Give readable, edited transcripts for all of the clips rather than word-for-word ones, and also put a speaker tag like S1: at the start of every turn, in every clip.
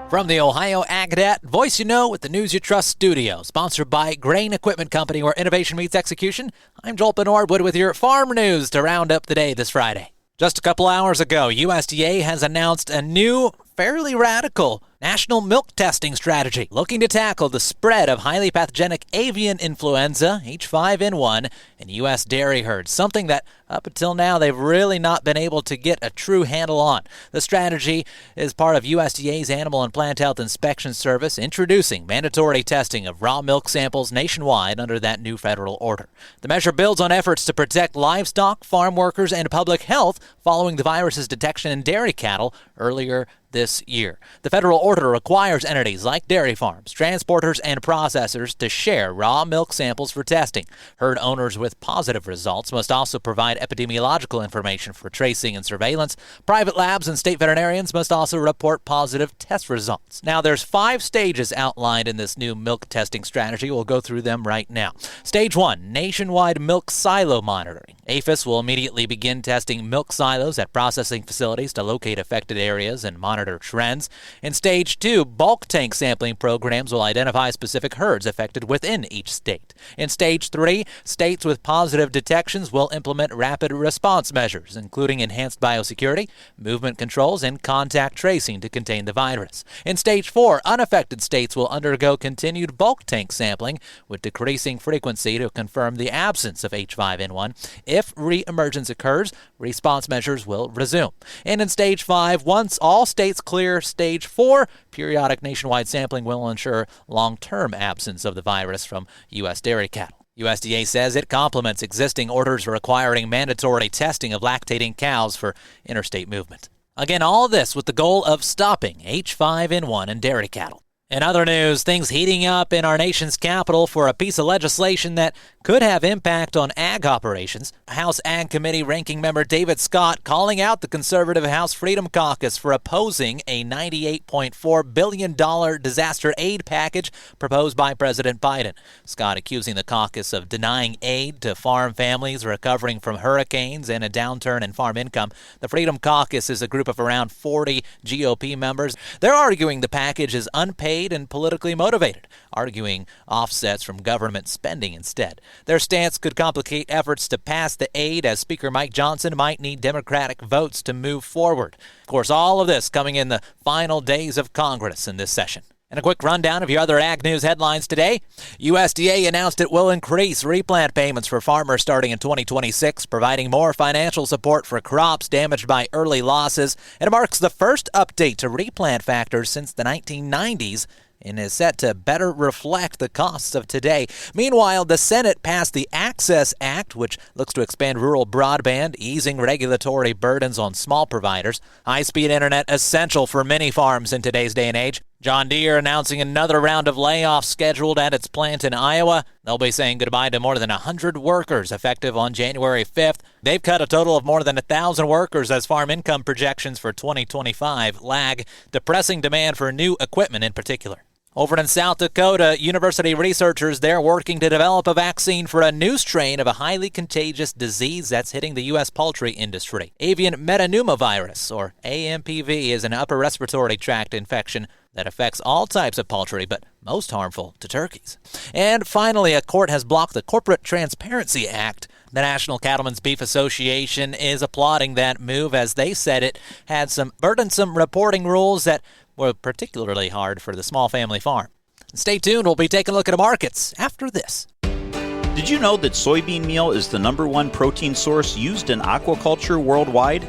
S1: From the Ohio AgNet, Voice You Know with the News You Trust studio, sponsored by Grain Equipment Company, where innovation meets execution. I'm Joel Bernard with your farm news to round up the day this Friday. Just a couple hours ago, USDA has announced a new, fairly radical national milk testing strategy looking to tackle the spread of highly pathogenic avian influenza, H5N1, in U.S. dairy herds, something that up until now they've really not been able to get a true handle on. The strategy is part of USDA's Animal and Plant Health Inspection Service introducing mandatory testing of raw milk samples nationwide under that new federal order. The measure builds on efforts to protect livestock, farm workers, and public health following the virus's detection in dairy cattle earlier this year. The federal order requires entities like dairy farms, transporters, and processors to share raw milk samples for testing. Herd owners with positive results must also provide epidemiological information for tracing and surveillance. Private labs and state veterinarians must also report positive test results. Now, there's 5 stages outlined in this new milk testing strategy. We'll go through them right now. Stage 1, nationwide milk silo monitoring. APHIS will immediately begin testing milk silos at processing facilities to locate affected areas and monitor trends. In Stage 2, bulk tank sampling programs will identify specific herds affected within each state. In Stage 3, states with positive detections will implement rapid response measures, including enhanced biosecurity, movement controls, and contact tracing to contain the virus. In Stage 4, unaffected states will undergo continued bulk tank sampling with decreasing frequency to confirm the absence of H5N1. If reemergence occurs, response measures will resume. And in Stage 5, once all states clear Stage 4, periodic nationwide sampling will ensure long-term absence of the virus from U.S. dairy cattle. USDA says it complements existing orders requiring mandatory testing of lactating cows for interstate movement. Again, all of this with the goal of stopping H5N1 in dairy cattle. In other news, things heating up in our nation's capital for a piece of legislation that could have impact on ag operations. House Ag Committee Ranking Member David Scott calling out the conservative House Freedom Caucus for opposing a $98.4 billion disaster aid package proposed by President Biden. Scott accusing the caucus of denying aid to farm families recovering from hurricanes and a downturn in farm income. The Freedom Caucus is a group of around 40 GOP members. They're arguing the package is unpaid and politically motivated, arguing offsets from government spending instead. Their stance could complicate efforts to pass the aid, as Speaker Mike Johnson might need Democratic votes to move forward. Of course, all of this coming in the final days of Congress in this session. And a quick rundown of your other ag news headlines today. USDA announced it will increase replant payments for farmers starting in 2026, providing more financial support for crops damaged by early losses. And it marks the first update to replant factors since the 1990s and is set to better reflect the costs of today. Meanwhile, the Senate passed the Access Act, which looks to expand rural broadband, easing regulatory burdens on small providers. High-speed internet essential for many farms in today's day and age. John Deere announcing another round of layoffs scheduled at its plant in Iowa. They'll be saying goodbye to more than 100 workers effective on January 5th. They've cut a total of more than 1,000 workers as farm income projections for 2025 lag, depressing demand for new equipment in particular. Over in South Dakota, university researchers there working to develop a vaccine for a new strain of a highly contagious disease that's hitting the U.S. poultry industry. Avian metapneumovirus, or AMPV, is an upper respiratory tract infection that affects all types of poultry, but most harmful to turkeys. And finally, a court has blocked the Corporate Transparency Act. The National Cattlemen's Beef Association is applauding that move, as they said it had some burdensome reporting rules that were particularly hard for the small family farm. Stay tuned. We'll be taking a look at the markets after this.
S2: Did you know that soybean meal is the #1 protein source used in aquaculture worldwide?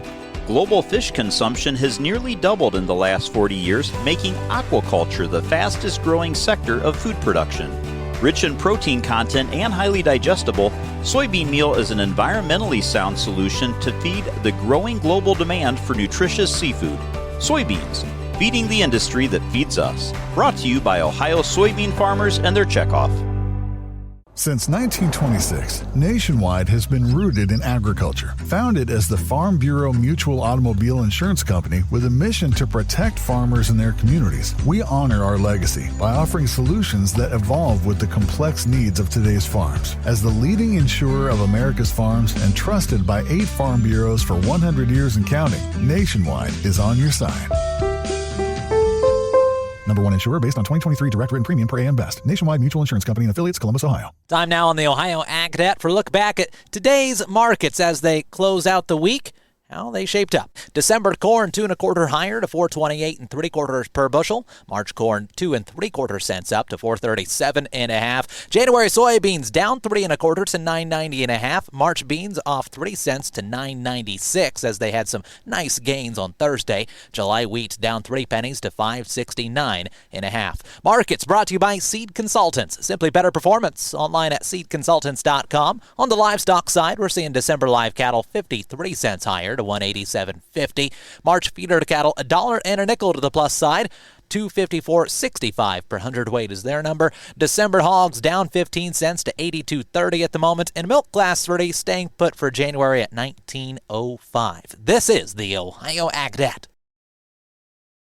S2: Global fish consumption has nearly doubled in the last 40 years, making aquaculture the fastest growing sector of food production. Rich in protein content and highly digestible, soybean meal is an environmentally sound solution to feed the growing global demand for nutritious seafood. Soybeans, feeding the industry that feeds us. Brought to you by Ohio soybean farmers and their checkoff.
S3: Since 1926, Nationwide has been rooted in agriculture. Founded as the Farm Bureau Mutual Automobile Insurance Company with a mission to protect farmers and their communities, we honor our legacy by offering solutions that evolve with the complex needs of today's farms. As the leading insurer of America's farms and trusted by 8 farm bureaus for 100 years and counting, Nationwide is on your side. Number one insurer based on 2023 direct written premium per AM Best. Nationwide Mutual Insurance Company and affiliates, Columbus, Ohio.
S1: Time now on the Ohio AgNet for a look back at today's markets as they close out the week. How they shaped up. December corn 2 1/4 higher to 4.28 3/4 per bushel. March corn 2 3/4 cents up to 4.37 1/2. January soybeans down 3 1/4 to 9.90 1/2. March beans off 3 cents to 9.96 as they had some nice gains on Thursday. July wheat down 3 pennies to 5.69 1/2. Markets brought to you by Seed Consultants. Simply better performance. Online at seedconsultants.com. On the livestock side, we're seeing December live cattle 53 cents higher to 187.50. March feeder cattle $1 and a nickel to the plus side. 254.65 per hundredweight is their number. December hogs down 15 cents to 82.30 at the moment, and milk class 30 staying put for January at 19.05. This is the Ohio AgNet.